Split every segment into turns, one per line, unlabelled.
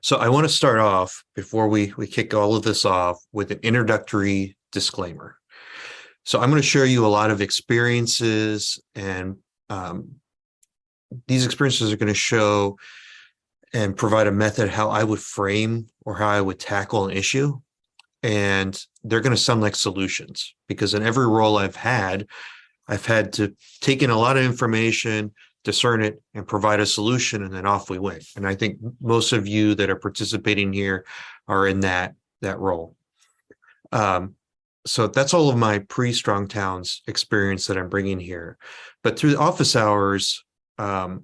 So I want to start off before we kick all of this off with an introductory disclaimer. So I'm going to share you a lot of experiences, and these experiences are going to show and provide a method how I would frame or how I would tackle an issue. And they're going to sound like solutions, because in every role I've had to take in a lot of information, discern it, and provide a solution, and then off we went. And I think most of you that are participating here are in that role. So that's all of my pre-Strong Towns experience that I'm bringing here. But through the office hours, I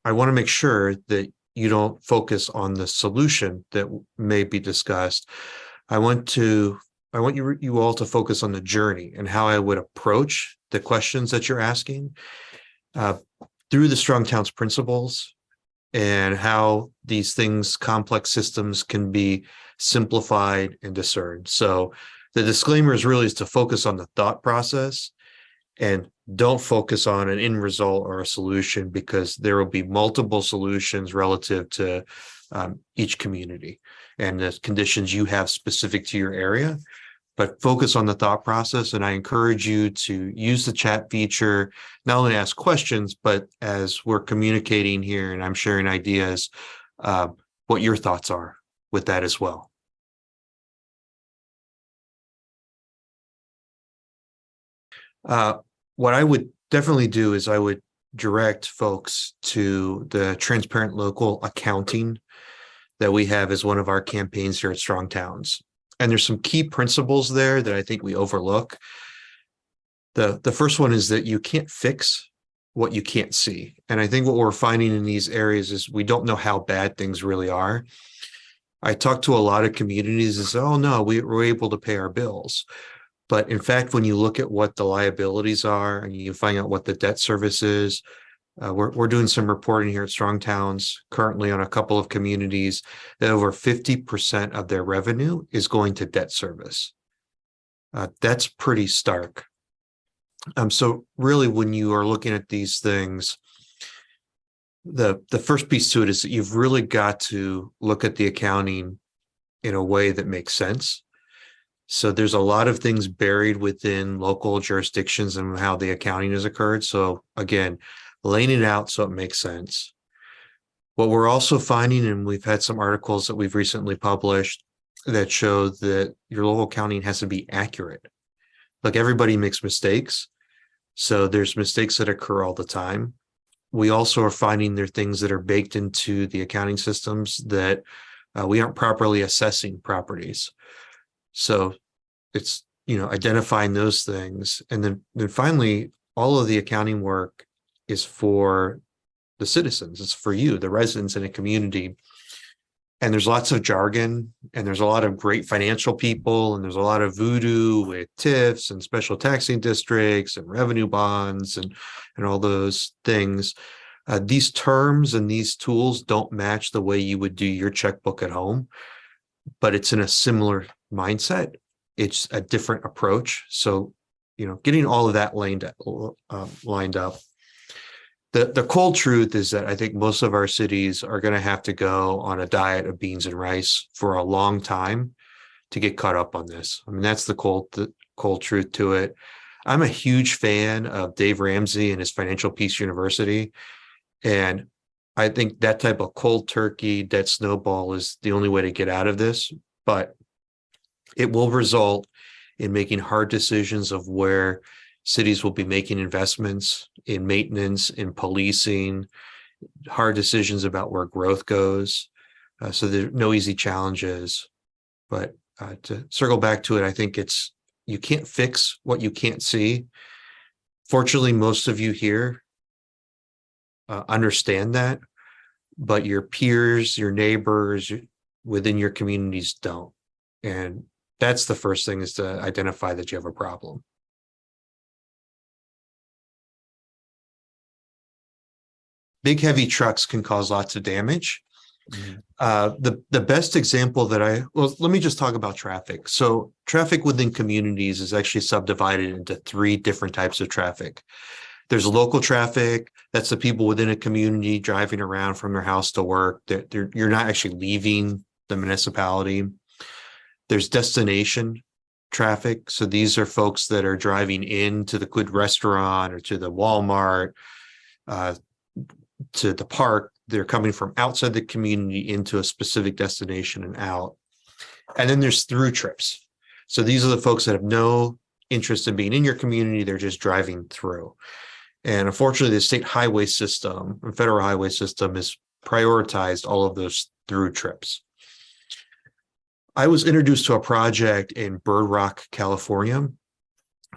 want to make sure that you don't focus on the solution that may be discussed. I want you all to focus on the journey and how I would approach the questions that you're asking through the Strong Towns principles, and how these things, complex systems, can be simplified and discerned. So the disclaimer is really to focus on the thought process and don't focus on an end result or a solution, because there will be multiple solutions relative to each community and the conditions you have specific to your area. But focus on the thought process, and I encourage you to use the chat feature, not only ask questions, but as we're communicating here and I'm sharing ideas, what your thoughts are with that as well. What I would definitely do is I would direct folks to the transparent local accounting that we have as one of our campaigns here at Strong Towns. And there's some key principles there that I think we overlook. The first one is that you can't fix what you can't see. And I think what we're finding in these areas is we don't know how bad things really are. I talk to a lot of communities and say, oh no, we're able to pay our bills. But in fact, when you look at what the liabilities are and you find out what the debt service is, we're doing some reporting here at Strong Towns currently on a couple of communities that over 50% of their revenue is going to debt service. That's pretty stark. So really, when you are looking at these things, the first piece to it is that you've really got to look at the accounting in a way that makes sense. So there's a lot of things buried within local jurisdictions and how the accounting has occurred. So again, laying it out so it makes sense. What we're also finding, and we've had some articles that we've recently published that show that your local accounting has to be accurate. Like, everybody makes mistakes. So there's mistakes that occur all the time. We also are finding there are things that are baked into the accounting systems that we aren't properly assessing properties. So it's, identifying those things. And then finally, all of the accounting work is for the citizens. It's for you, the residents in a community. And there's lots of jargon, and there's a lot of great financial people, and there's a lot of voodoo with TIFs and special taxing districts and revenue bonds and all those things. These terms and these tools don't match the way you would do your checkbook at home, but it's in a similar mindset. It's a different approach. So, getting all of that lined up. The cold truth is that I think most of our cities are going to have to go on a diet of beans and rice for a long time to get caught up on this. I mean, that's the cold truth to it. I'm a huge fan of Dave Ramsey and his Financial Peace University. And I think that type of cold turkey, debt snowball is the only way to get out of this. But it will result in making hard decisions of where cities will be making investments in maintenance, in policing, hard decisions about where growth goes. So there are no easy challenges. But to circle back to it, I think you can't fix what you can't see. Fortunately, most of you here understand that, but your peers, your neighbors within your communities don't. And that's the first thing, is to identify that you have a problem. Big, heavy trucks can cause lots of damage. Mm-hmm. The best example let me just talk about traffic. So traffic within communities is actually subdivided into 3 different types of traffic. There's local traffic, That's the people within a community driving around from their house to work. You're not actually leaving the municipality. There's destination traffic. So these are folks that are driving into the good restaurant or to the Walmart, uh, to the park. They're coming from outside the community into a specific destination and out. And then there's through trips. So these are the folks that have no interest in being in your community. They're just driving through. And unfortunately, the state highway system and federal highway system has prioritized all of those through trips. I was introduced to a project in Bird Rock, California,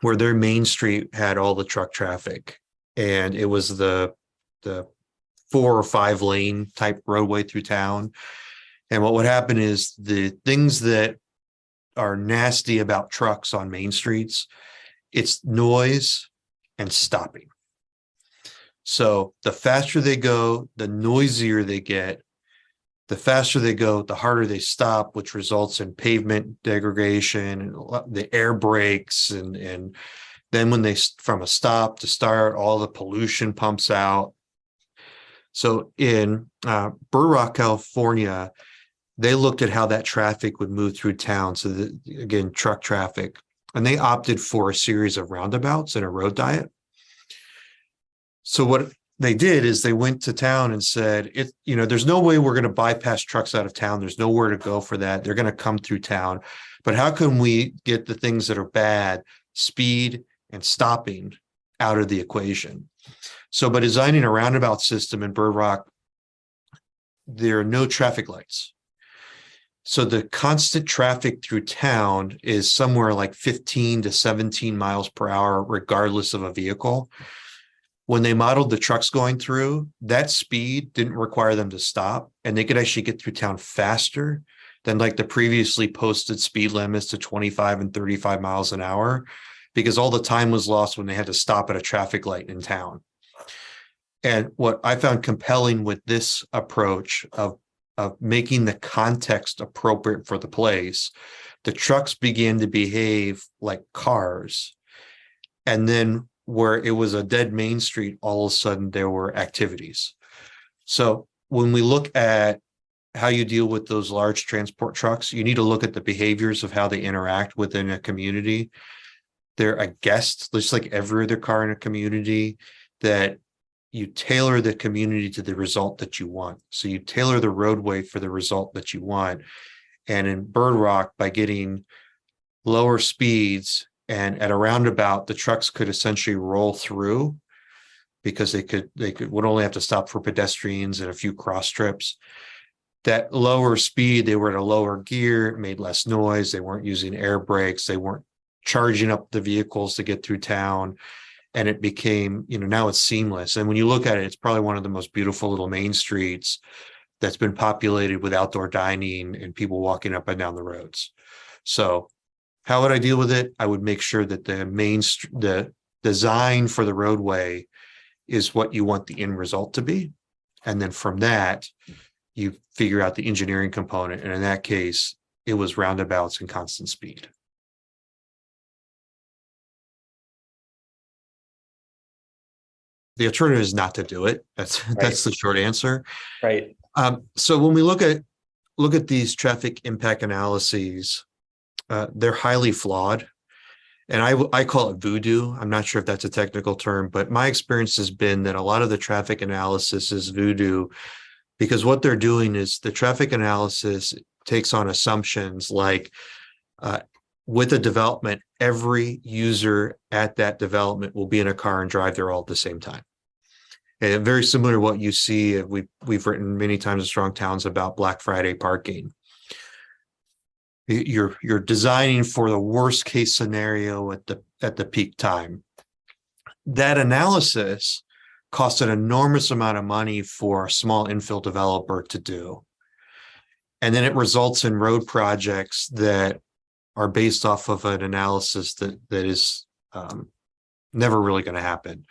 where their main street had all the truck traffic. And it was the 4 or 5 lane type roadway through town. And what would happen is the things that are nasty about trucks on main streets, it's noise and stopping. So the faster they go, the noisier they get. The faster they go, the harder they stop, which results in pavement degradation, and the air brakes, and then when they from a stop to start, all the pollution pumps out. So in Bird Rock, California, they looked at how that traffic would move through town. So that, again, truck traffic, and they opted for a series of roundabouts and a road diet. So what they did is they went to town and said, there's no way we're going to bypass trucks out of town. There's nowhere to go for that. They're going to come through town. But how can we get the things that are bad, speed and stopping, out of the equation? So by designing a roundabout system in Bird Rock, there are no traffic lights. So the constant traffic through town is somewhere like 15 to 17 miles per hour, regardless of a vehicle. When they modeled the trucks going through, that speed didn't require them to stop, and they could actually get through town faster than like the previously posted speed limits to 25 and 35 miles an hour, because all the time was lost when they had to stop at a traffic light in town. And what I found compelling with this approach of making the context appropriate for the place, the trucks began to behave like cars. And then where it was a dead main street, all of a sudden there were activities. So when we look at how you deal with those large transport trucks, you need to look at the behaviors of how they interact within a community. They're a guest, just like every other car in a community, that you tailor the community to the result that you want. So you tailor the roadway for the result that you want. And in Bird Rock, by getting lower speeds, and at a roundabout, the trucks could essentially roll through because they would only have to stop for pedestrians and a few cross strips. That lower speed, they were at a lower gear, it made less noise. They weren't using air brakes. They weren't charging up the vehicles to get through town. And it became, now it's seamless. And when you look at it, it's probably one of the most beautiful little main streets that's been populated with outdoor dining and people walking up and down the roads. So how would I deal with it? I would make sure that the design for the roadway is what you want the end result to be. And then from that, you figure out the engineering component. And in that case, it was roundabouts and constant speed. The alternative is not to do it. That's the short answer.
Right.
So when we look at these traffic impact analyses, they're highly flawed. And I call it voodoo. I'm not sure if that's a technical term, but my experience has been that a lot of the traffic analysis is voodoo, because what they're doing is the traffic analysis takes on assumptions like with a development, every user at that development will be in a car and drive there all at the same time. And very similar to what you see, we've written many times in Strong Towns about Black Friday parking. You're designing for the worst case scenario at the peak time. That analysis costs an enormous amount of money for a small infill developer to do. And then it results in road projects that are based off of an analysis that is never really going to happen.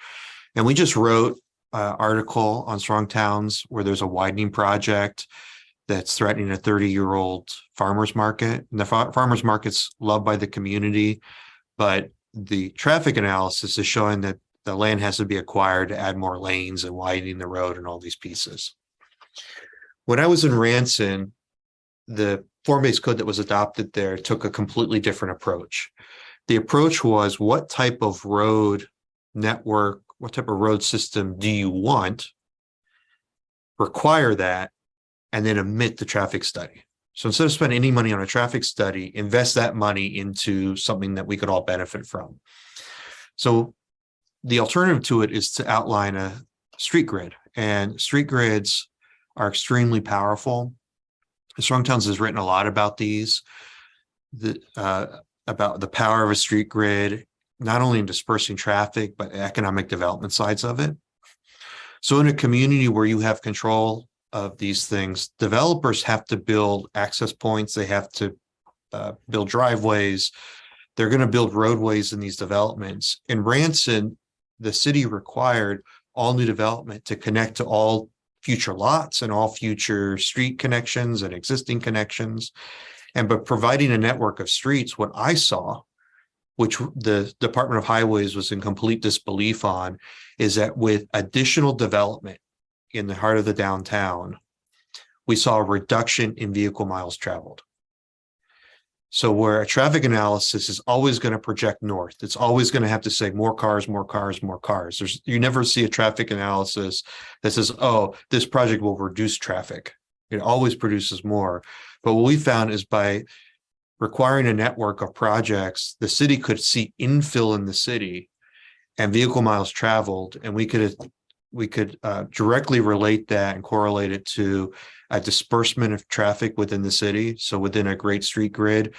And we just wrote an article on Strong Towns where there's a widening project that's threatening a 30-year-old farmer's market. And the farmer's market's loved by the community, but the traffic analysis is showing that the land has to be acquired to add more lanes and widening the road and all these pieces. When I was in Ranson, the form-based code that was adopted there took a completely different approach. The approach was, what type of road network, what type of road system do you want? Require that, and then omit the traffic study. So instead of spending any money on a traffic study, invest that money into something that we could all benefit from. So the alternative to it is to outline a street grid, and street grids are extremely powerful. Strong Towns has written a lot about these, about the power of a street grid, not only in dispersing traffic, but economic development sides of it. So in a community where you have control of these things, developers have to build access points. They have to build driveways. They're going to build roadways in these developments. In Ranson, the city required all new development to connect to all future lots and all future street connections and existing connections. And by providing a network of streets, what I saw, which the Department of Highways was in complete disbelief on, is that with additional development in the heart of the downtown, we saw a reduction in vehicle miles traveled. So where a traffic analysis is always going to project north, it's always going to have to say more cars, more cars, more cars. You never see a traffic analysis that says, oh, this project will reduce traffic. It always produces more. But what we found is by requiring a network of projects, the city could see infill in the city and vehicle miles traveled, and we could directly relate that and correlate it to a disbursement of traffic within the city. So within a great street grid,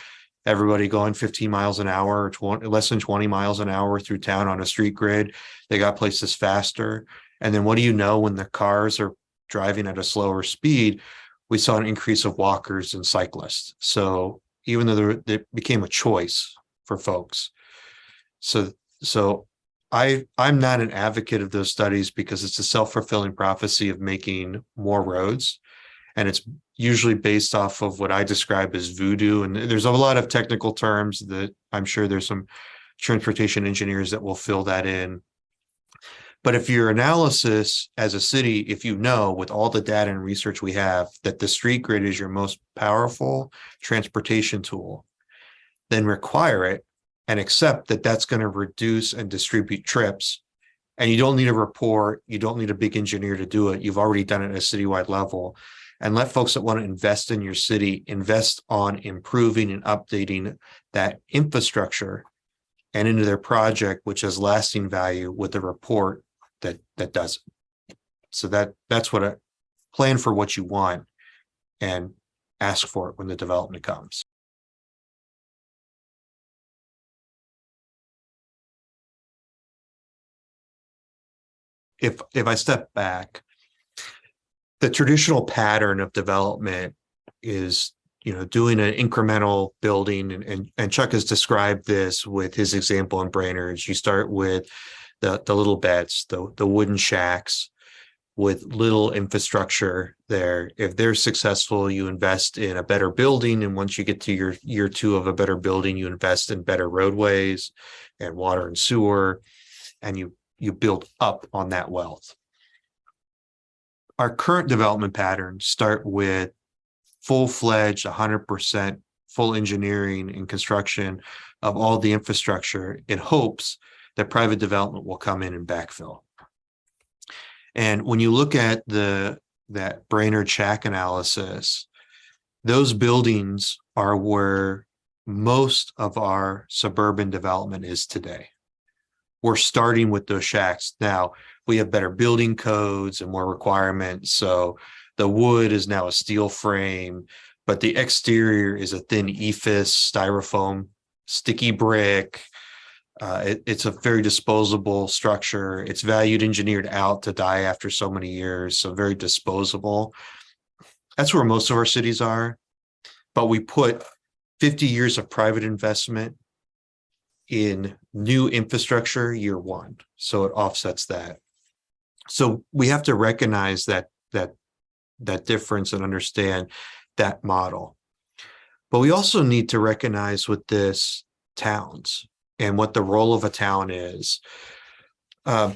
everybody going 15 miles an hour, or less than 20 miles an hour through town on a street grid, they got places faster. And then what do you know, when the cars are driving at a slower speed, we saw an increase of walkers and cyclists. So even though it became a choice for folks. So I'm not an advocate of those studies because it's a self-fulfilling prophecy of making more roads. And it's usually based off of what I describe as voodoo. And there's a lot of technical terms that I'm sure there's some transportation engineers that will fill that in. But if your analysis as a city, if you know with all the data and research we have that the street grid is your most powerful transportation tool, then require it and accept that that's going to reduce and distribute trips. And you don't need a report. You don't need a big engineer to do it. You've already done it at a citywide level. And let folks that want to invest in your city invest on improving and updating that infrastructure and into their project, which has lasting value, with a report that does it. So that's what I plan for, what you want, and ask for it when the development comes. If I step back, the traditional pattern of development is, doing an incremental building, and Chuck has described this with his example in Brainerd. You start with the little beds, the wooden shacks with little infrastructure there. If they're successful, you invest in a better building, and once you get to your year two of a better building, you invest in better roadways and water and sewer, and you build up on that wealth. Our current development patterns start with full-fledged 100% full engineering and construction of all the infrastructure in hopes that private development will come in and backfill. And when you look at that Brainerd shack analysis, those buildings are where most of our suburban development is today. We're starting with those shacks. Now, we have better building codes and more requirements. So the wood is now a steel frame, but the exterior is a thin EFIS, styrofoam, sticky brick. It's a very disposable structure. It's valued engineered out to die after so many years, so very disposable. That's where most of our cities are. But we put 50 years of private investment in new infrastructure year one, so it offsets that. So we have to recognize that difference and understand that model. But we also need to recognize with this towns and what the role of a town is. uh,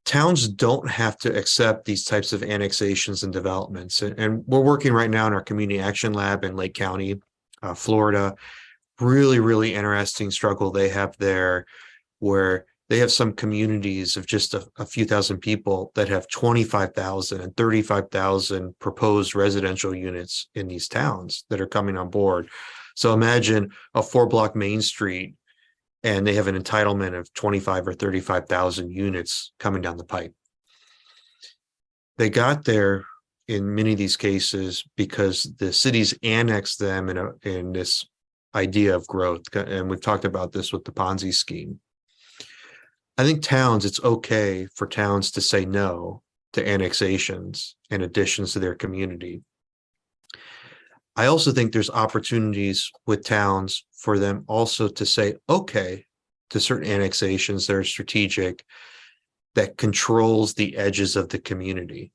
towns don't have to accept these types of annexations and developments. And we're working right now in our community action lab in Lake County, Florida. Really, really interesting struggle they have there, where they have some communities of just a few thousand people that have 25,000 and 35,000 proposed residential units in these towns that are coming on board. So imagine a 4-block Main Street, and they have an entitlement of 25 or 35,000 units coming down the pipe. They got there in many of these cases because the cities annexed them in this idea of growth. And we've talked about this with the Ponzi scheme. I think it's okay for towns to say no to annexations and additions to their community. I also think there's opportunities with towns for them also to say okay to certain annexations that are strategic, that controls the edges of the community.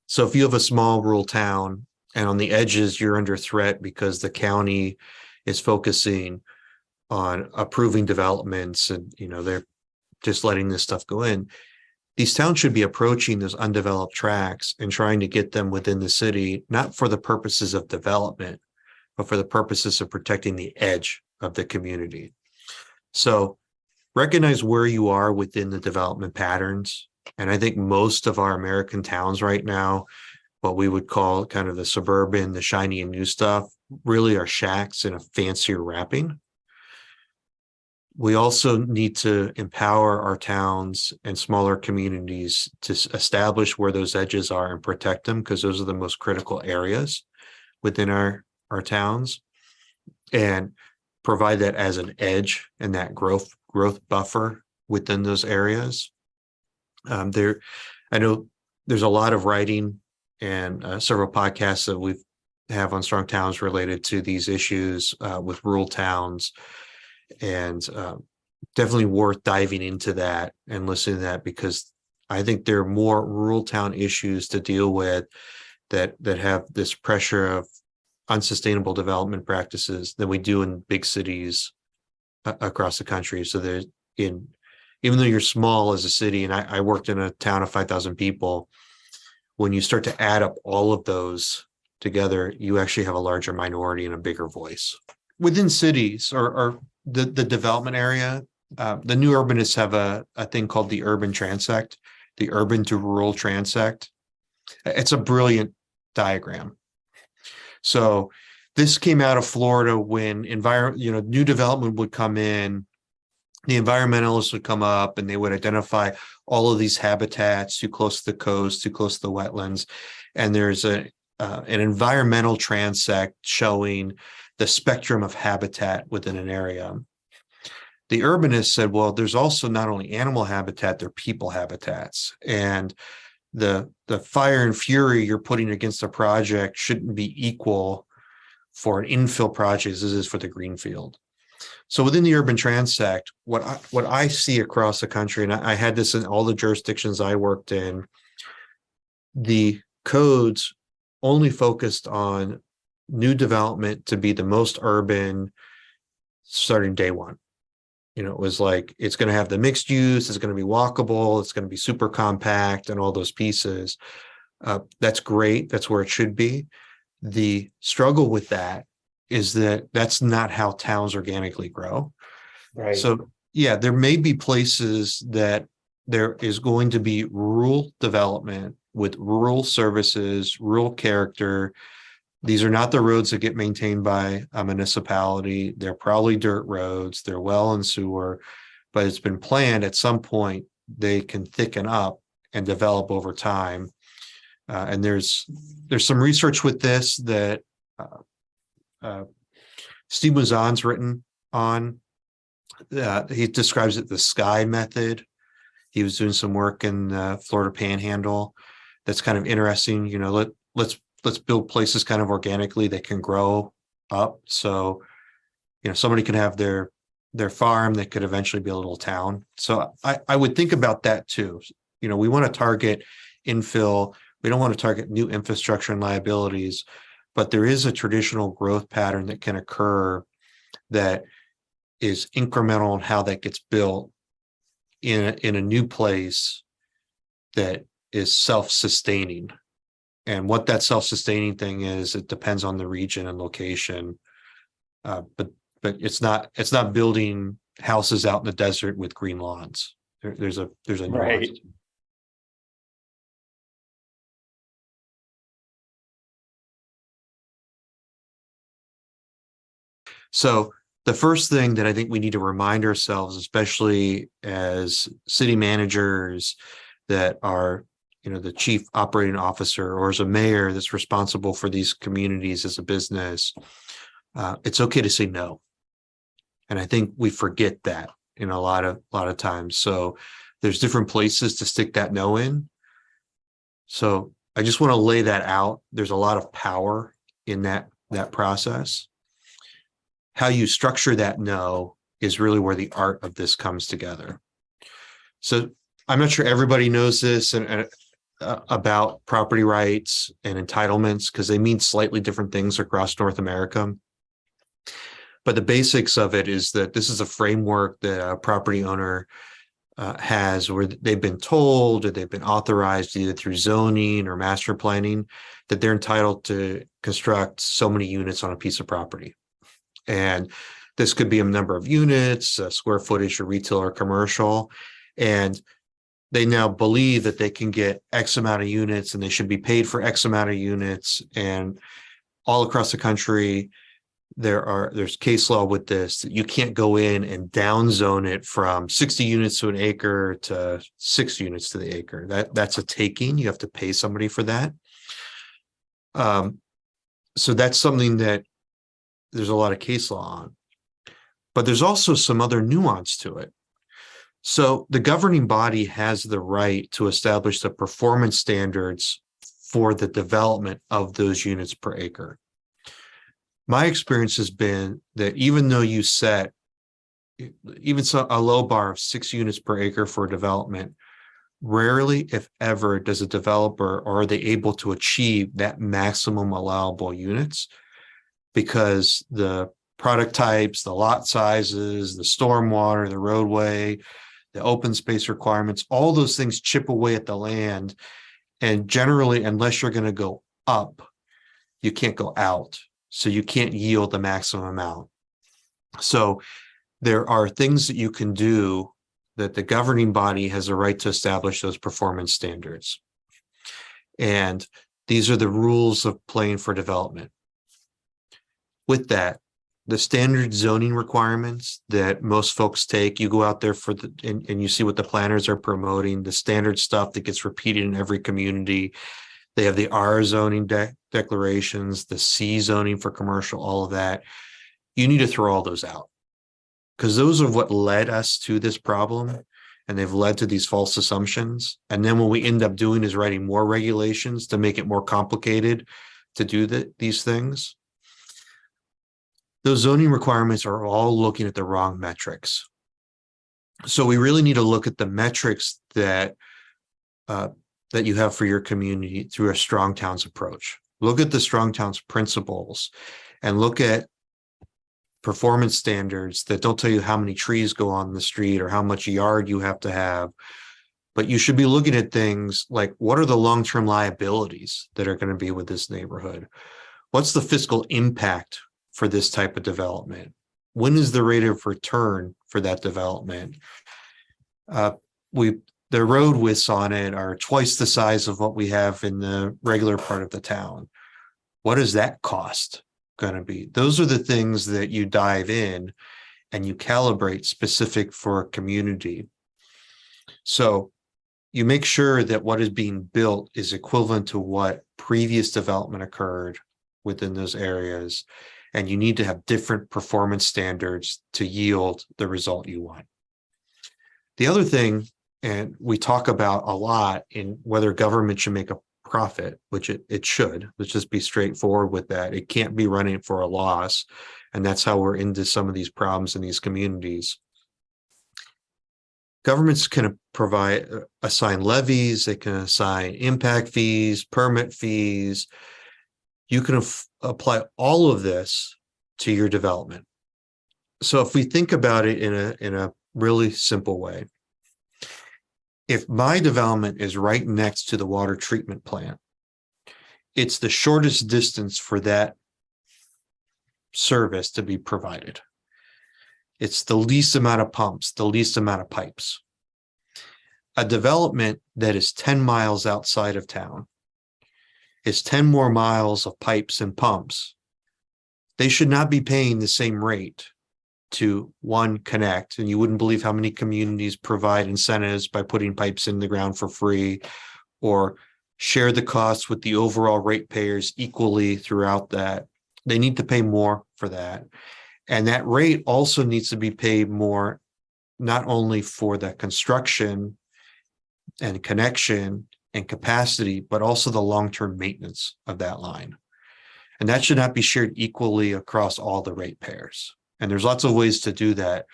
So if you have a small rural town and on the edges you're under threat because the county is focusing on approving developments and they're just letting this stuff go in, these towns should be approaching those undeveloped tracts and trying to get them within the city, not for the purposes of development, but for the purposes of protecting the edge of the community. So recognize where you are within the development patterns. And I think most of our American towns right now, what we would call kind of the suburban, the shiny and new stuff, really are shacks in a fancier wrapping. We also need to empower our towns and smaller communities to establish where those edges are and protect them, because those are the most critical areas within our towns, and provide that as an edge and that growth buffer within those areas. I know there's a lot of writing and several podcasts that we have on Strong Towns related to these issues with rural towns. And definitely worth diving into that and listening to that, because I think there are more rural town issues to deal with that have this pressure of unsustainable development practices than we do in big cities across the country. So even though you're small as a city, and I worked in a town of 5,000 people, when you start to add up all of those together, you actually have a larger minority and a bigger voice. Within cities or the development area, the new urbanists have a thing called the urban transect, the urban to rural transect. It's a brilliant diagram. So this came out of Florida when new development would come in, the environmentalists would come up and they would identify all of these habitats too close to the coast, too close to the wetlands. And there's an environmental transect showing the spectrum of habitat within an area. The urbanists said, well, there's also not only animal habitat, there are people habitats. And the fire and fury you're putting against a project shouldn't be equal for an infill project as it is for the greenfield. So within the urban transect, what I see across the country, and I had this in all the jurisdictions I worked in, the codes only focused on new development to be the most urban starting day one. It was like, it's going to have the mixed use, it's going to be walkable, it's going to be super compact and all those pieces. That's great. That's where it should be. The struggle with that is that that's not how towns organically grow.
Right.
So yeah, there may be places that there is going to be rural development with rural services, rural character. These are not the roads that get maintained by a municipality. They're probably dirt roads. They're well and sewer, but it's been planned at some point they can thicken up and develop over time. And there's some research with this that Steve Mouzon's written on. He describes it the SKY method. He was doing some work in the Florida Panhandle. That's kind of interesting. Let's build places kind of organically that can grow up. So, somebody can have their farm that could eventually be a little town. So I would think about that too. We want to target infill. We don't want to target new infrastructure and liabilities, but there is a traditional growth pattern that can occur that is incremental in how that gets built. in a new place that is self-sustaining. And what that self-sustaining thing is, it depends on the region and location. But it's not building houses out in the desert with green lawns. There's a nuance.
Right.
So the first thing that I think we need to remind ourselves, especially as city managers that are, the chief operating officer, or as a mayor that's responsible for these communities as a business, it's okay to say no. And I think we forget that in a lot of times. So there's different places to stick that no in. So I just want to lay that out. There's a lot of power in that process. How you structure that no is really where the art of this comes together. So I'm not sure everybody knows this and about property rights and entitlements, because they mean slightly different things across North America. But the basics of it is that this is a framework that a property owner has, where they've been told or they've been authorized either through zoning or master planning that they're entitled to construct so many units on a piece of property. And this could be a number of units, square footage, or retail or commercial. And they now believe that they can get X amount of units and they should be paid for X amount of units. And all across the country, there's case law with this, that you can't go in and downzone it from 60 units to an acre to 6 units to the acre. That's a taking. You have to pay somebody for that. So that's something that there's a lot of case law on. But there's also some other nuance to it. So the governing body has the right to establish the performance standards for the development of those units per acre. My experience has been that even though you set a low bar of 6 units per acre for development, rarely, if ever, does a developer, or are they able to achieve that maximum allowable units, because the product types, the lot sizes, the stormwater, the roadway, the open space requirements, all those things chip away at the land. And generally, unless you're going to go up, you can't go out. So you can't yield the maximum amount. So there are things that you can do that the governing body has a right to establish those performance standards. And these are the rules of playing for development. With that, the standard zoning requirements that most folks take, you go out there and you see what the planners are promoting, the standard stuff that gets repeated in every community. They have the R zoning declarations, the C zoning for commercial, all of that. You need to throw all those out, because those are what led us to this problem, and they've led to these false assumptions. And then what we end up doing is writing more regulations to make it more complicated to do these things. Those zoning requirements are all looking at the wrong metrics. So we really need to look at the metrics that you have for your community through a strong towns approach. Look at the strong towns principles and look at performance standards that don't tell you how many trees go on the street or how much yard you have to have. But you should be looking at things like, what are the long-term liabilities that are going to be with this neighborhood? What's the fiscal impact for this type of development? When is the rate of return for that development? The road widths on it are twice the size of what we have in the regular part of the town. What is that cost going to be? Those are the things that you dive in and you calibrate specific for a community. So you make sure that what is being built is equivalent to what previous development occurred within those areas. And you need to have different performance standards to yield the result you want. The other thing, and we talk about a lot, in whether government should make a profit, which it should. Let's just be straightforward with that. It can't be running for a loss. And that's how we're into some of these problems in these communities. Governments can assign levies, they can assign impact fees, permit fees. You can apply all of this to your development. So if we think about it in a really simple way, If my development is right next to the water treatment plant, it's the shortest distance for that service to be provided. It's the least amount of pumps, the least amount of pipes. A development that is 10 miles outside of town is 10 more miles of pipes and pumps. They should not be paying the same rate to one connect. And you wouldn't believe how many communities provide incentives by putting pipes in the ground for free or share the costs with the overall ratepayers equally throughout that. They need to pay more for that. And that rate also needs to be paid more, not only for the construction and connection and capacity, but also the long-term maintenance of that line. And that should not be shared equally across all the ratepayers. And there's lots of ways to do that.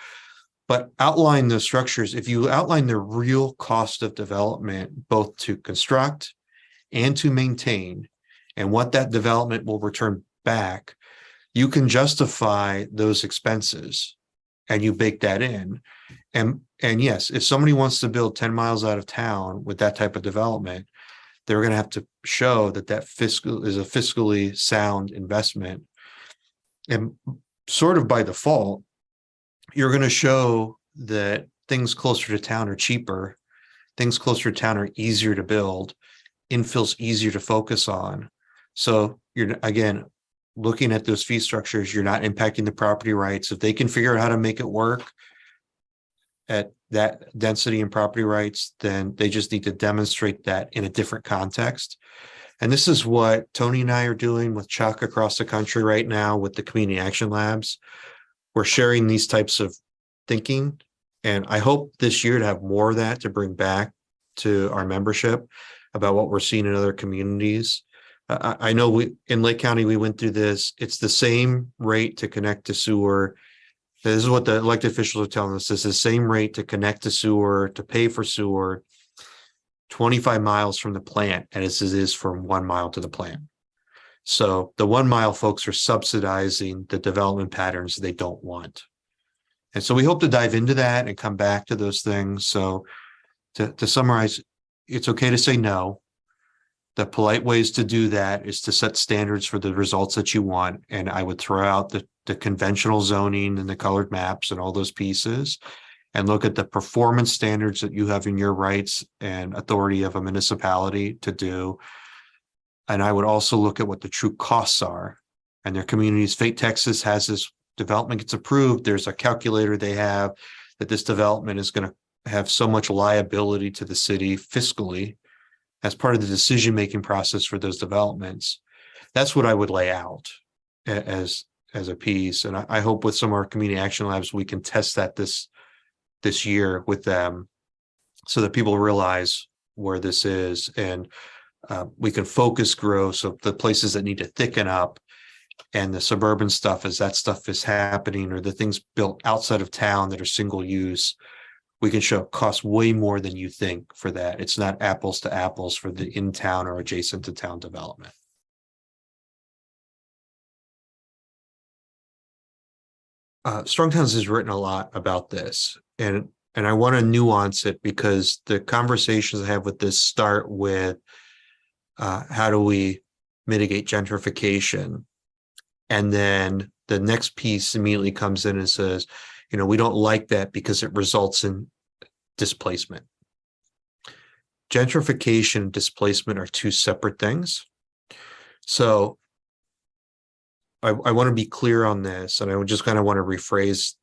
But outline the structures. If you outline the real cost of development, both to construct and to maintain, and what that development will return back, you can justify those expenses and you bake that in. And yes, if somebody wants to build 10 miles out of town with that type of development, they're going to have to show that that fiscal is a fiscally sound investment. And sort of by default, you're going to show that things closer to town are cheaper, things closer to town are easier to build, infill's easier to focus on. So you're, again, looking at those fee structures, you're not impacting the property rights. If they can figure out how to make it work at that density and property rights, then they just need to demonstrate that in a different context. And this is what Tony and I are doing with Chuck across the country right now with the community action labs. We're sharing these types of thinking. And I hope this year to have more of that to bring back to our membership about what we're seeing in other communities. I know we in Lake County, we went through this. It's the same rate to connect to sewer. This is what the elected officials are telling us. It's the same rate to connect to sewer, to pay for sewer, 25 miles from the plant, as it is from 1 mile to the plant. So the 1 mile folks are subsidizing the development patterns they don't want. And so we hope to dive into that and come back to those things. So to summarize, it's okay to say no. The polite ways to do that is to set standards for the results that you want. And I would throw out the conventional zoning and the colored maps and all those pieces and look at the performance standards that you have in your rights and authority of a municipality to do. And I would also look at what the true costs are and their communities. Fate, Texas has this development gets approved. There's a calculator they have that this development is going to have so much liability to the city fiscally as part of the decision-making process for those developments. That's what I would lay out as a piece. And I hope with some of our community action labs, we can test that this year with them so that people realize where this is and we can focus growth. So the places that need to thicken up and the suburban stuff, as that stuff is happening, or the things built outside of town that are single use, we can show it costs way more than you think for that. It's not apples to apples for the in-town or adjacent to town development. Strong Towns has written a lot about this, and I want to nuance it because the conversations I have with this start with how do we mitigate gentrification, and then the next piece immediately comes in and says, you know, we don't like that because it results in displacement. Gentrification and displacement are two separate things. So I want to be clear on this, and I would just kind of want to rephrase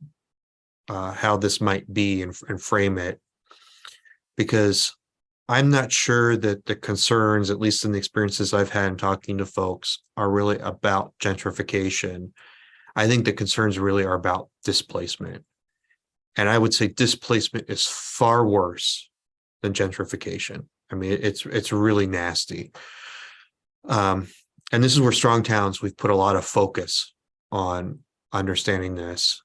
how this might be and frame it, because I'm not sure that the concerns, at least in the experiences I've had in talking to folks, are really about gentrification. I think the concerns really are about displacement. And I would say displacement is far worse than gentrification. I mean, it's really nasty. And this is where Strong Towns, we've put a lot of focus on understanding this.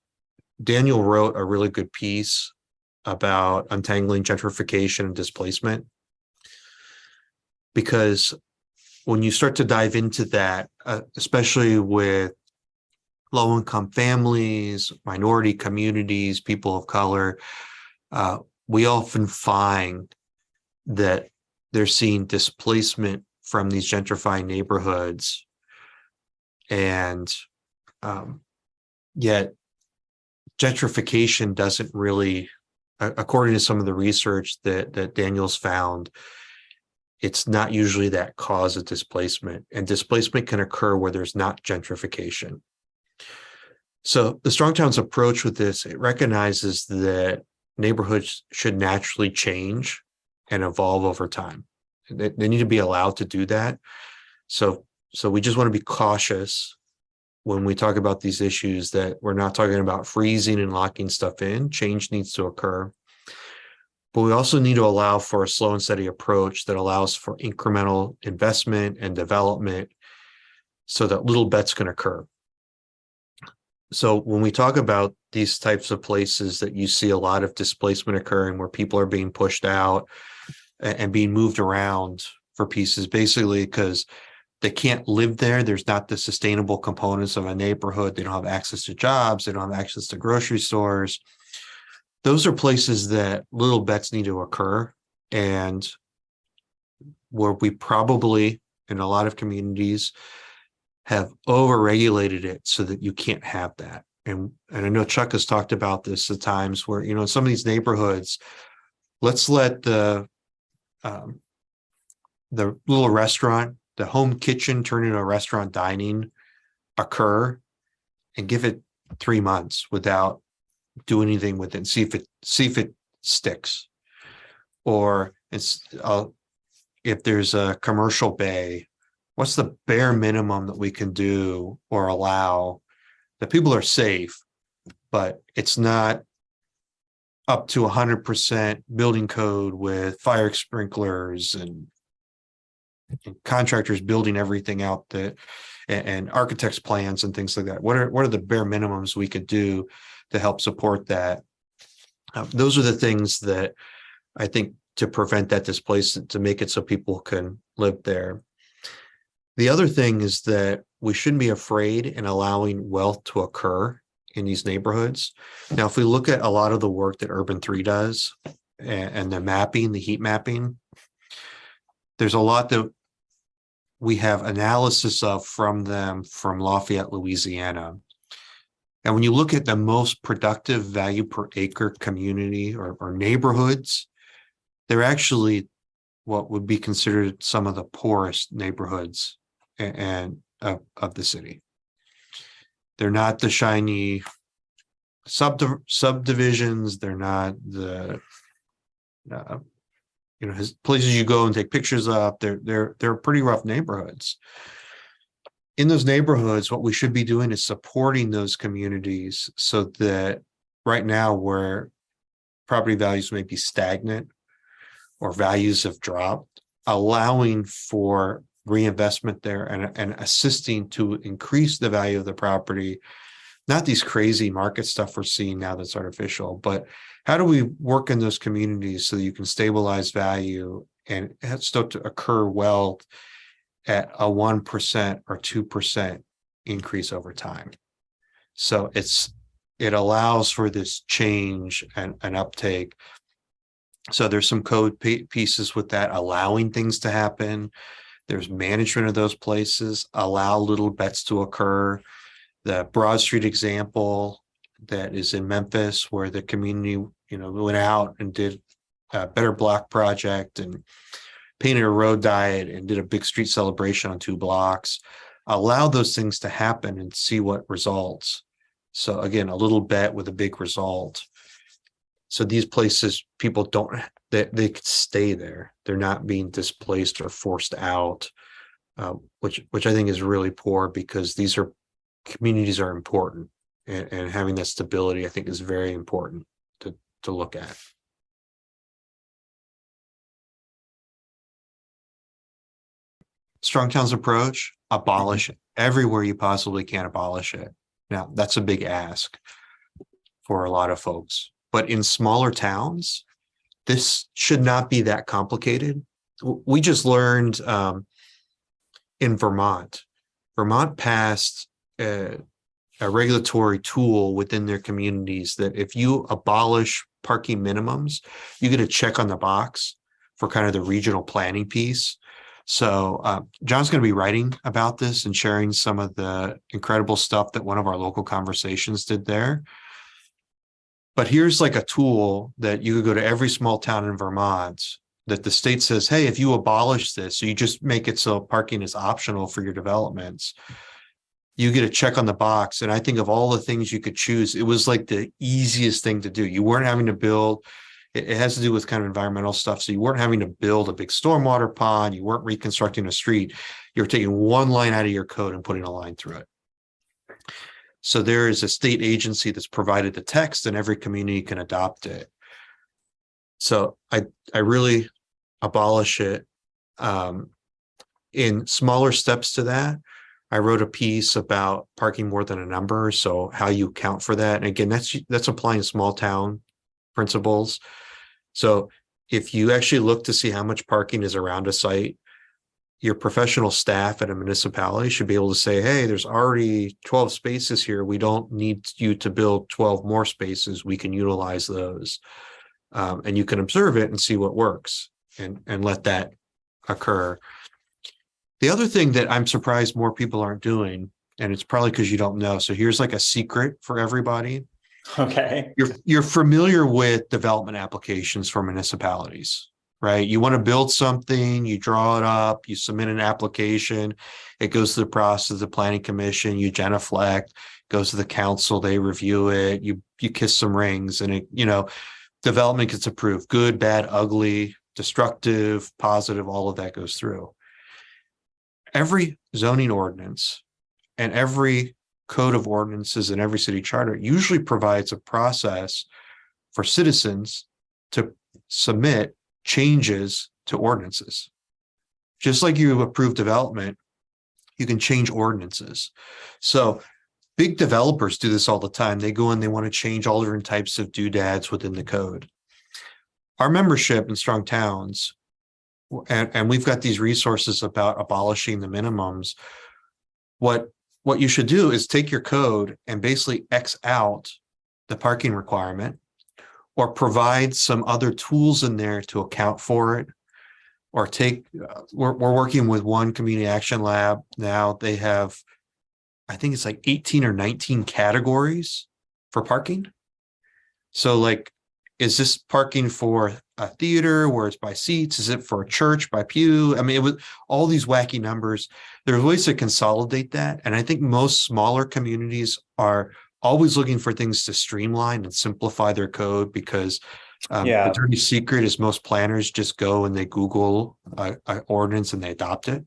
Daniel wrote a really good piece about untangling gentrification and displacement, because when you start to dive into that, especially with low-income families, minority communities, people of color, we often find that they're seeing displacement from these gentrifying neighborhoods, and yet gentrification doesn't really, according to some of the research that Daniel's found, it's not usually that cause of displacement, and displacement can occur where there's not gentrification. So the Strong Towns approach with this, it recognizes that neighborhoods should naturally change and evolve over time. They need to be allowed to do that. So we just want to be cautious when we talk about these issues, that we're not talking about freezing and locking stuff in. Change needs to occur. But we also need to allow for a slow and steady approach that allows for incremental investment and development so that little bets can occur. So when we talk about these types of places that you see a lot of displacement occurring, where people are being pushed out and being moved around for pieces, basically because they can't live there. There's not the sustainable components of a neighborhood. They don't have access to jobs. They don't have access to grocery stores. Those are places that little bets need to occur, and where we probably, in a lot of communities, have overregulated it so that you can't have that. And I know Chuck has talked about this at times where, in some of these neighborhoods, let's let the little restaurant, the home kitchen turn into a restaurant dining occur, and give it 3 months without doing anything with it, and see if it sticks. Or if there's a commercial bay, what's the bare minimum that we can do or allow that people are safe, but it's not up to 100% building code with fire sprinklers and contractors building everything out, and architects' plans and things like that. What are the bare minimums we could do to help support that? Those are the things that I think, to prevent that displacement, to make it so people can live there. The other thing is that we shouldn't be afraid in allowing wealth to occur in these neighborhoods. Now, if we look at a lot of the work that Urban 3 does, and the mapping, the heat mapping, there's a lot that we have analysis of from them from Lafayette, Louisiana. And when you look at the most productive value per acre community or neighborhoods, they're actually what would be considered some of the poorest neighborhoods of the city. They're not the shiny subdivisions. They're not the places you go and take pictures of. They're pretty rough neighborhoods. In those neighborhoods, what we should be doing is supporting those communities, so that right now, where property values may be stagnant or values have dropped, allowing for reinvestment there and assisting to increase the value of the property. Not these crazy market stuff we're seeing now that's artificial, but how do we work in those communities so that you can stabilize value and start to occur wealth at a 1% or 2% increase over time? So it allows for this change and uptake. So there's some code pieces with that, allowing things to happen. There's management of those places, allow little bets to occur. The Broad Street example that is in Memphis, where the community, went out and did a Better Block project and painted a road diet and did a big street celebration on 2 blocks. Allow those things to happen and see what results. So again, a little bet with a big result. So these places, people they could stay there. They're not being displaced or forced out, which I think is really poor, because communities are important, and having that stability, I think, is very important to look at. Strong Towns approach: abolish it everywhere you possibly can. Abolish it. Now, that's a big ask for a lot of folks, but in smaller towns, this should not be that complicated. We just learned in Vermont passed a regulatory tool within their communities that if you abolish parking minimums, you get a check on the box for kind of the regional planning piece. So John's going to be writing about this and sharing some of the incredible stuff that one of our local conversations did there. But here's like a tool that you could go to every small town in Vermont that the state says, hey, if you abolish this, so you just make it so parking is optional for your developments, you get a check on the box. And I think of all the things you could choose, it was like the easiest thing to do. You weren't having to build, it has to do with kind of environmental stuff. So you weren't having to build a big stormwater pond. You weren't reconstructing a street. You're taking one line out of your code and putting a line through it. So there is a state agency that's provided the text and every community can adopt it. So I really abolish it. In smaller steps to that, I wrote a piece about parking more than a number. So how you account for that. And again, that's applying small town principles. So if you actually look to see how much parking is around a site, your professional staff at a municipality should be able to say, hey, there's already 12 spaces here. We don't need you to build 12 more spaces. We can utilize those. And you can observe it and see what works and let that occur. The other thing that I'm surprised more people aren't doing, and it's probably because you don't know. So here's like a secret for everybody.
Okay.
You're familiar with development applications for municipalities, right? You want to build something, you draw it up, you submit an application, it goes through the process of the planning commission, you genuflect, goes to the council, they review it, you kiss some rings, and it, development gets approved. Good, bad, ugly, destructive, positive, all of that goes through. Every zoning ordinance and every code of ordinances in every city charter usually provides a process for citizens to submit changes to ordinances. Just like you approve development, you can change ordinances. So big developers do this all the time. They go in, they want to change all different types of doodads within the code. Our membership in Strong Towns, and we've got these resources about abolishing the minimums. What you should do is take your code and basically X out the parking requirement or provide some other tools in there to account for it. Or we're working with one community action lab now. They have, I think it's like 18 or 19 categories for parking. So like, is this parking for a theater where it's by seats? Is it for a church by pew? I mean, it was all these wacky numbers. There's ways to consolidate that. And I think most smaller communities are always looking for things to streamline and simplify their code because the dirty secret is most planners just go and they Google an ordinance and they adopt it.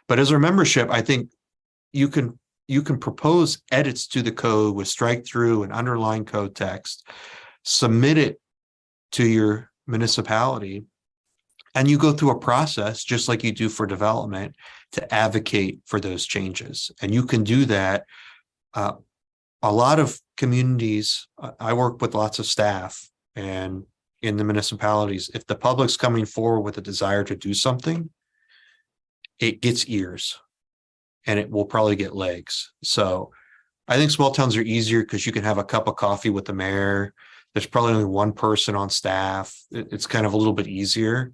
But as a membership, I think you can propose edits to the code with strike through and underline code text, submit it to your municipality, and you go through a process just like you do for development to advocate for those changes. And you can do that. A lot of communities, I work with lots of staff and in the municipalities, if the public's coming forward with a desire to do something, it gets ears and it will probably get legs. So I think small towns are easier because you can have a cup of coffee with the mayor. There's probably only one person on staff. It's kind of a little bit easier,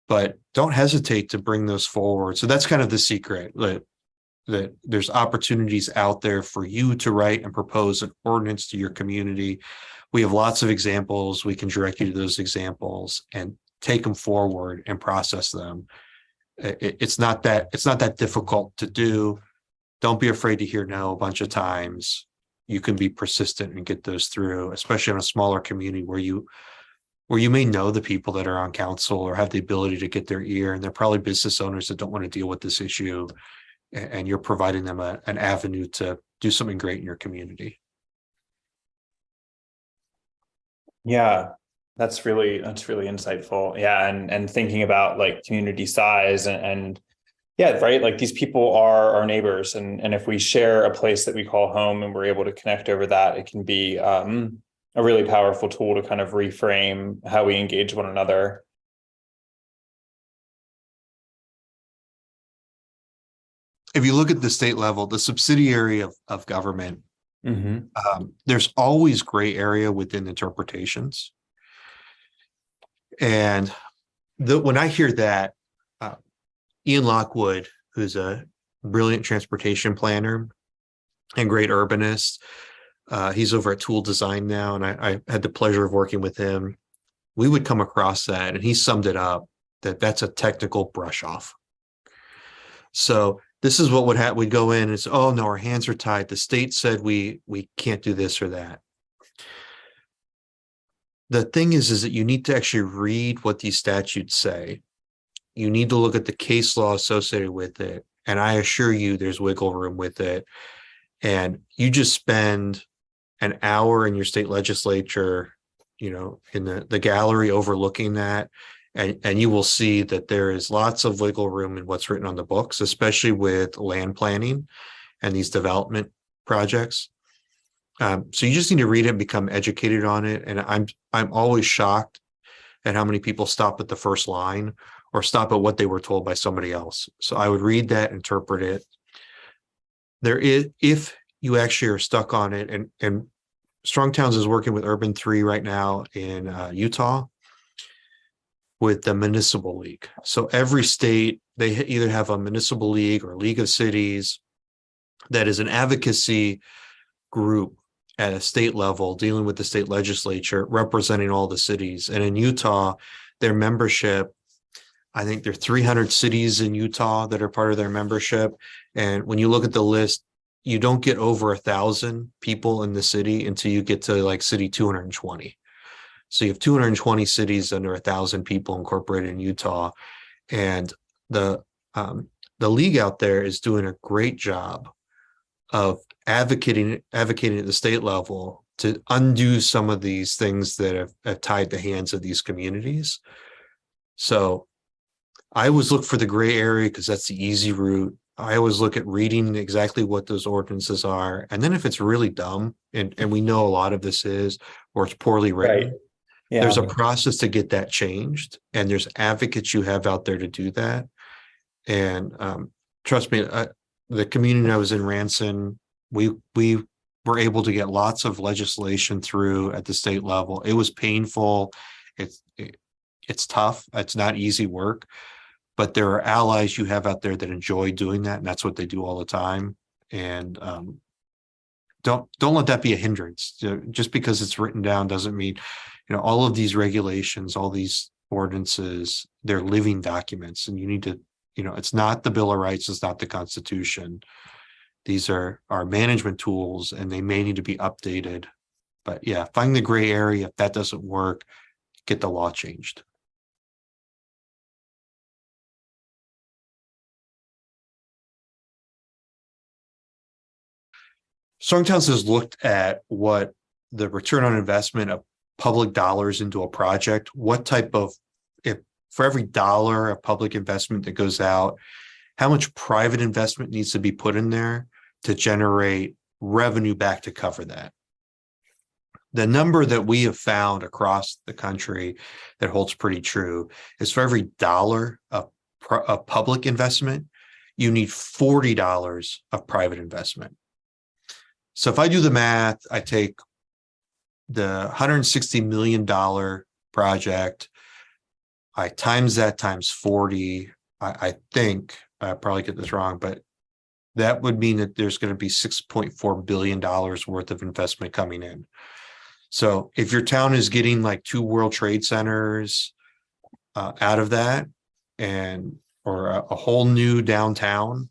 but don't hesitate to bring those forward. So that's kind of the secret, that there's opportunities out there for you to write and propose an ordinance to your community. We have lots of examples. We can direct you to those examples and take them forward and process them. It's not that difficult to do. Don't be afraid to hear no a bunch of times. You can be persistent and get those through, especially in a smaller community where you may know the people that are on council or have the ability to get their ear, and they're probably business owners that don't want to deal with this issue, and you're providing them an avenue to do something great in your community.
Yeah, that's really insightful. Yeah, and thinking about like community size and yeah, right. Like these people are our neighbors, and if we share a place that we call home and we're able to connect over that, it can be a really powerful tool to kind of reframe how we engage one another.
If you look at the state level, the subsidiary of government, there's always gray area within interpretations. And when I hear that, uh, Ian Lockwood, who's a brilliant transportation planner and great urbanist, he's over at Tool Design now, and I had the pleasure of working with him. We would come across that, and he summed it up that that's a technical brush off. So this is what would happen. We'd go in and it's, oh no, our hands are tied. The state said we can't do this or that. The thing is that you need to actually read what these statutes say. You need to look at the case law associated with it. And I assure you there's wiggle room with it. And you just spend an hour in your state legislature, in the gallery overlooking that, and you will see that there is lots of wiggle room in what's written on the books, especially with land planning and these development projects. So you just need to read it and become educated on it. And I'm always shocked at how many people stop at the first line or stop at what they were told by somebody else. So I would read that, interpret it. There is, if you actually are stuck on it, and Strong Towns is working with Urban 3 right now in Utah with the municipal league. So every state, they either have a municipal league or league of cities that is an advocacy group at a state level dealing with the state legislature, representing all the cities. And in Utah, their membership, I think there are 300 cities in Utah that are part of their membership. And when you look at the list, you don't get over 1,000 people in the city until you get to like city 220. So you have 220 cities under 1,000 people incorporated in Utah. And the league out there is doing a great job of advocating at the state level to undo some of these things that have tied the hands of these communities. So I always look for the gray area because that's the easy route. I always look at reading exactly what those ordinances are. And then if it's really dumb, and we know a lot of this is, or it's poorly written,
Right. Yeah.
there's a process to get that changed. And there's advocates you have out there to do that. And trust me, the community I was in, Ranson, we were able to get lots of legislation through at the state level. It was painful. It's tough. It's not easy work, but there are allies you have out there that enjoy doing that, and that's what they do all the time. And don't let that be a hindrance. Just because it's written down doesn't mean, all of these regulations, all these ordinances, they're living documents, and you need to, it's not the Bill of Rights, it's not the Constitution. These are our management tools, and they may need to be updated. But yeah, find the gray area. If that doesn't work, get the law changed. Strong Towns has looked at what the return on investment of public dollars into a project, what type of, if for every dollar of public investment that goes out, how much private investment needs to be put in there to generate revenue back to cover that. The number that we have found across the country that holds pretty true is for every dollar of public investment, you need $40 of private investment. So if I do the math, I take the $160 million project, I times that times 40. I think I probably get this wrong, but that would mean that there's going to be $6.4 billion worth of investment coming in. So if your town is getting like 2 World Trade Centers out of that, or a whole new downtown,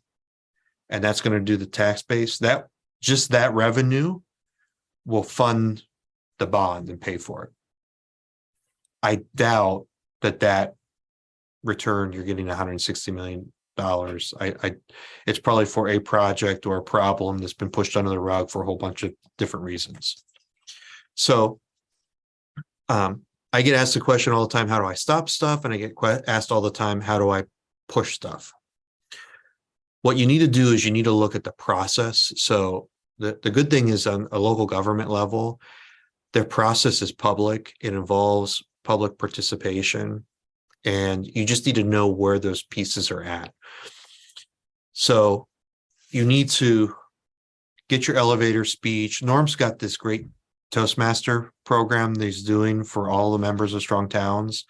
and that's going to do the tax base, that just that revenue will fund the bond and pay for it. I doubt that return you're getting $160 million. It's probably for a project or a problem that's been pushed under the rug for a whole bunch of different reasons. So I get asked the question all the time, how do I stop stuff? And I get asked all the time, how do I push stuff? What you need to do is you need to look at the process. So the good thing is on a local government level, their process is public. It involves public participation, and you just need to know where those pieces are at. So you need to get your elevator speech. Norm's got this great Toastmaster program that he's doing for all the members of Strong Towns.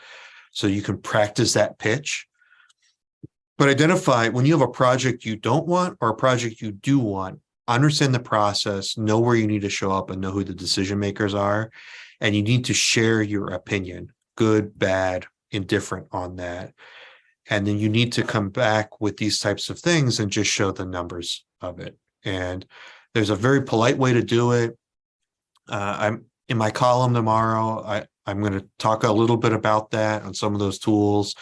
So you can practice that pitch. But identify when you have a project you don't want or a project you do want, understand the process, know where you need to show up and know who the decision makers are. And you need to share your opinion, good, bad, indifferent on that. And then you need to come back with these types of things and just show the numbers of it. And there's a very polite way to do it. I'm in my column tomorrow. I'm going to talk a little bit about that on some of those tools,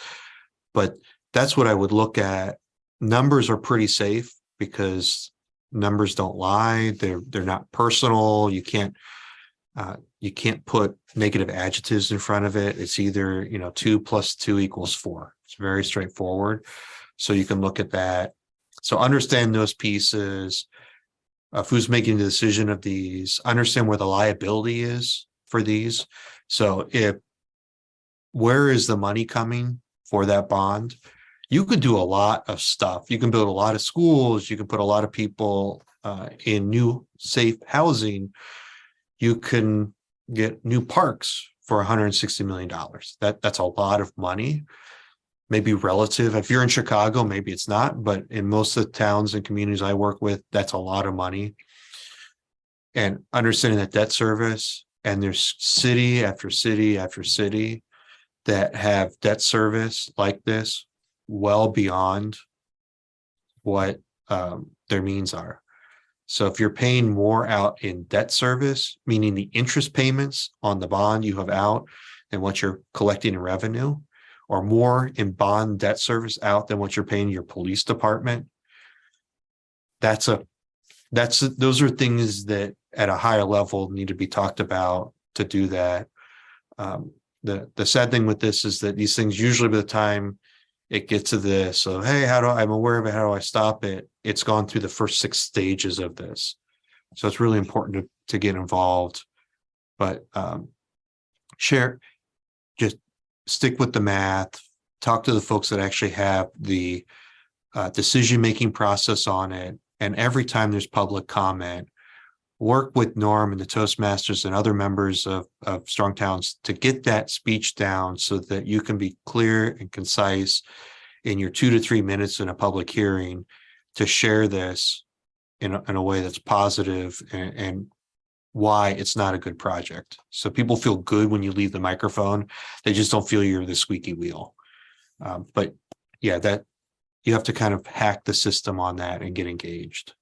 but that's what I would look at. Numbers are pretty safe because numbers don't lie. They're not personal. You can't put negative adjectives in front of it. It's either 2 + 2 = 4. It's very straightforward. So you can look at that. So understand those pieces of who's making the decision of these. Understand where the liability is for these. So where is the money coming for that bond? You could do a lot of stuff. You can build a lot of schools. You can put a lot of people in new safe housing. You can get new parks for $160 million. That's a lot of money. Maybe relative. If you're in Chicago, maybe it's not, but in most of the towns and communities I work with, that's a lot of money. And understanding that debt service, and there's city after city after city that have debt service like this well beyond what their means are. So if you're paying more out in debt service, meaning the interest payments on the bond you have out than what you're collecting in revenue, or more in bond debt service out than what you're paying your police department, those are things that at a higher level need to be talked about to do that. The sad thing with this is that these things usually by the time it gets to this, so hey, I'm aware of it, how do I stop it? It's gone through the first 6 stages of this. So it's really important to get involved, but just stick with the math, talk to the folks that actually have the decision-making process on it. And every time there's public comment, work with Norm and the Toastmasters and other members of Strong Towns to get that speech down so that you can be clear and concise in your 2 to 3 minutes in a public hearing to share this in a way that's positive and why it's not a good project. So people feel good when you leave the microphone. They just don't feel you're the squeaky wheel. But yeah, that you have to kind of hack the system on that and get engaged.